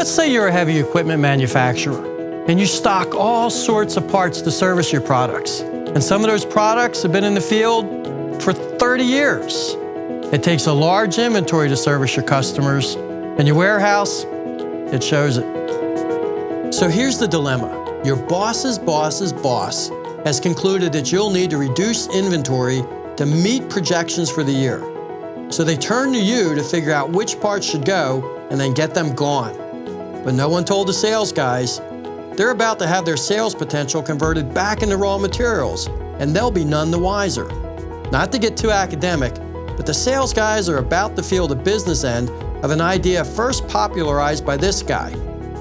Let's say you're a heavy equipment manufacturer and you stock all sorts of parts to service your products. And some of those products have been in the field for 30 years. It takes a large inventory to service your customers, and your warehouse, it shows it. So here's the dilemma. Your boss's boss's boss has concluded that you'll need to reduce inventory to meet projections for the year. So they turn to you to figure out which parts should go and then get them gone. But no one told the sales guys they're about to have their sales potential converted back into raw materials, and they'll be none the wiser. Not to get too academic, but the sales guys are about to feel the business end of an idea first popularized by this guy.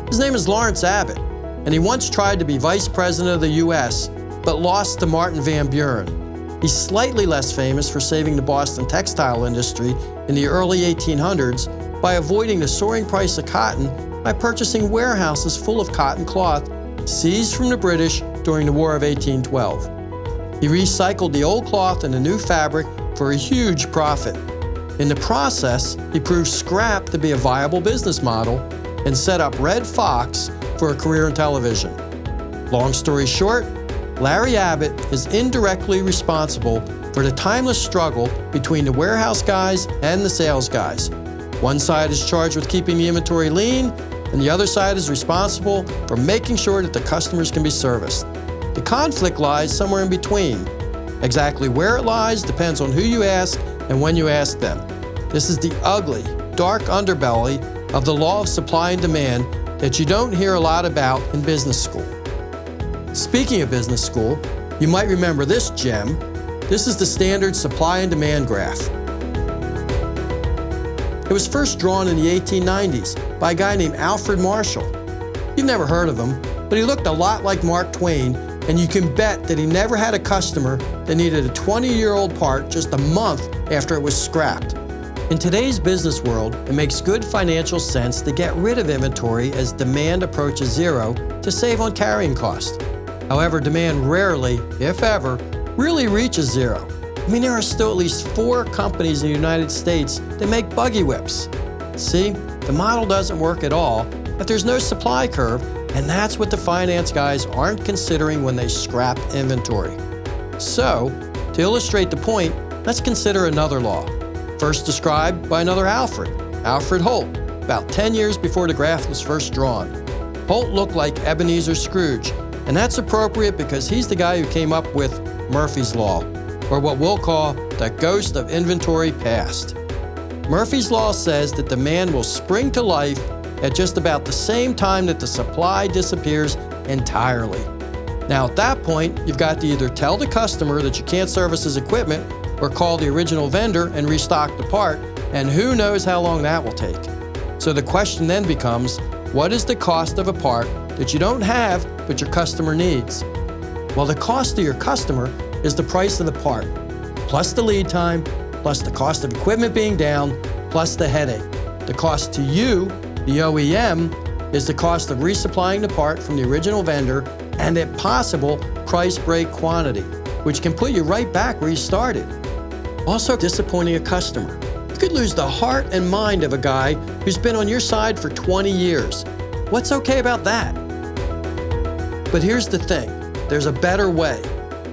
His name is Lawrence Abbott, and he once tried to be vice president of the US, but lost to Martin Van Buren. He's slightly less famous for saving the Boston textile industry in the early 1800s by avoiding the soaring price of cotton by purchasing warehouses full of cotton cloth seized from the British during the War of 1812. He recycled the old cloth into new fabric for a huge profit. In the process, he proved scrap to be a viable business model and set up Red Fox for a career in television. Long story short, Larry Abbott is indirectly responsible for the timeless struggle between the warehouse guys and the sales guys. One side is charged with keeping the inventory lean, and the other side is responsible for making sure that the customers can be serviced. The conflict lies somewhere in between. Exactly where it lies depends on who you ask and when you ask them. This is the ugly, dark underbelly of the law of supply and demand that you don't hear a lot about in business school. Speaking of business school, you might remember this gem. This is the standard supply and demand graph. It was first drawn in the 1890s by a guy named Alfred Marshall. You've never heard of him, but he looked a lot like Mark Twain, and you can bet that he never had a customer that needed a 20-year-old part just a month after it was scrapped. In today's business world, it makes good financial sense to get rid of inventory as demand approaches zero to save on carrying cost. However, demand rarely, if ever, really reaches zero. I mean, there are still at least 4 companies in the United States that make buggy whips. See, the model doesn't work at all if there's no supply curve, and that's what the finance guys aren't considering when they scrap inventory. So, to illustrate the point, let's consider another law, first described by another Alfred Holt, about 10 years before the graph was first drawn. Holt looked like Ebenezer Scrooge, and that's appropriate because he's the guy who came up with Murphy's Law, or what we'll call the ghost of inventory past. Murphy's Law says that demand will spring to life at just about the same time that the supply disappears entirely. Now at that point, you've got to either tell the customer that you can't service his equipment or call the original vendor and restock the part, and who knows how long that will take. So the question then becomes, what is the cost of a part that you don't have but your customer needs? Well, the cost to your customer is the price of the part, plus the lead time, plus the cost of equipment being down, plus the headache. The cost to you, the OEM, is the cost of resupplying the part from the original vendor and, if possible, price break quantity, which can put you right back where you started. Also, disappointing a customer. You could lose the heart and mind of a guy who's been on your side for 20 years. What's okay about that? But here's the thing, there's a better way.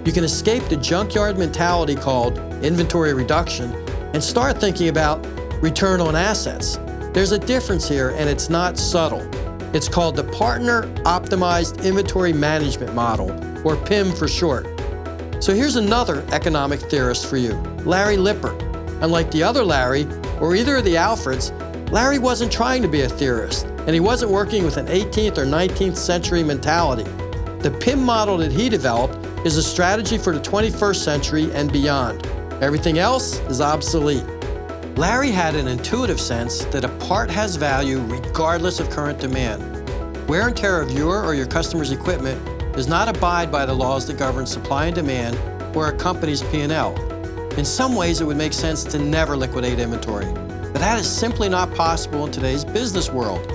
You can escape the junkyard mentality called inventory reduction and start thinking about return on assets. There's a difference here, and it's not subtle. It's called the Partner Optimized Inventory Management Model, or PIM for short. So here's another economic theorist for you, Larry Lippert. Unlike the other Larry, or either of the Alfreds, Larry wasn't trying to be a theorist, and he wasn't working with an 18th or 19th century mentality. The PIM model that he developed is a strategy for the 21st century and beyond. Everything else is obsolete. Larry had an intuitive sense that a part has value regardless of current demand. Wear and tear of your or your customer's equipment does not abide by the laws that govern supply and demand or a company's P&L. In some ways, it would make sense to never liquidate inventory, but that is simply not possible in today's business world.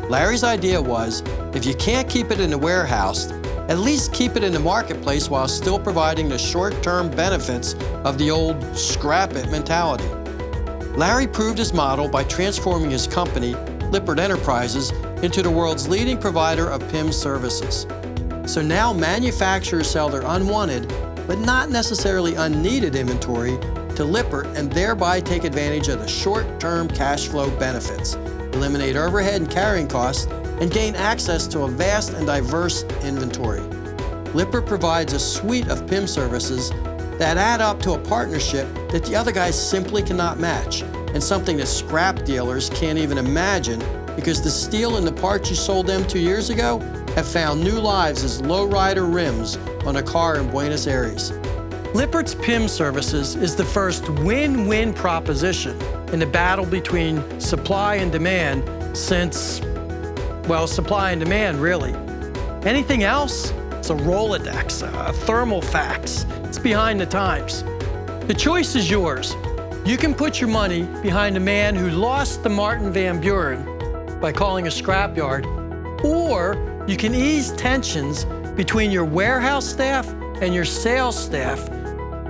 Larry's idea was, if you can't keep it in the warehouse, at least keep it in the marketplace while still providing the short-term benefits of the old scrap-it mentality. Larry proved his model by transforming his company, Lippert Enterprises, into the world's leading provider of PIM services. So now manufacturers sell their unwanted, but not necessarily unneeded inventory to Lippert and thereby take advantage of the short-term cash flow benefits, eliminate overhead and carrying costs, and gain access to a vast and diverse inventory. Lippert provides a suite of PIM services that add up to a partnership that the other guys simply cannot match, and something that scrap dealers can't even imagine because the steel and the parts you sold them 2 years ago have found new lives as lowrider rims on a car in Buenos Aires. Lippert's PIM services is the first win-win proposition in the battle between supply and demand since, well, supply and demand, really. Anything else? It's a Rolodex, a thermal fax. It's behind the times. The choice is yours. You can put your money behind a man who lost the Martin Van Buren by calling a scrapyard, or you can ease tensions between your warehouse staff and your sales staff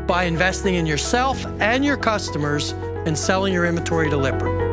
by investing in yourself and your customers and selling your inventory to Lippert.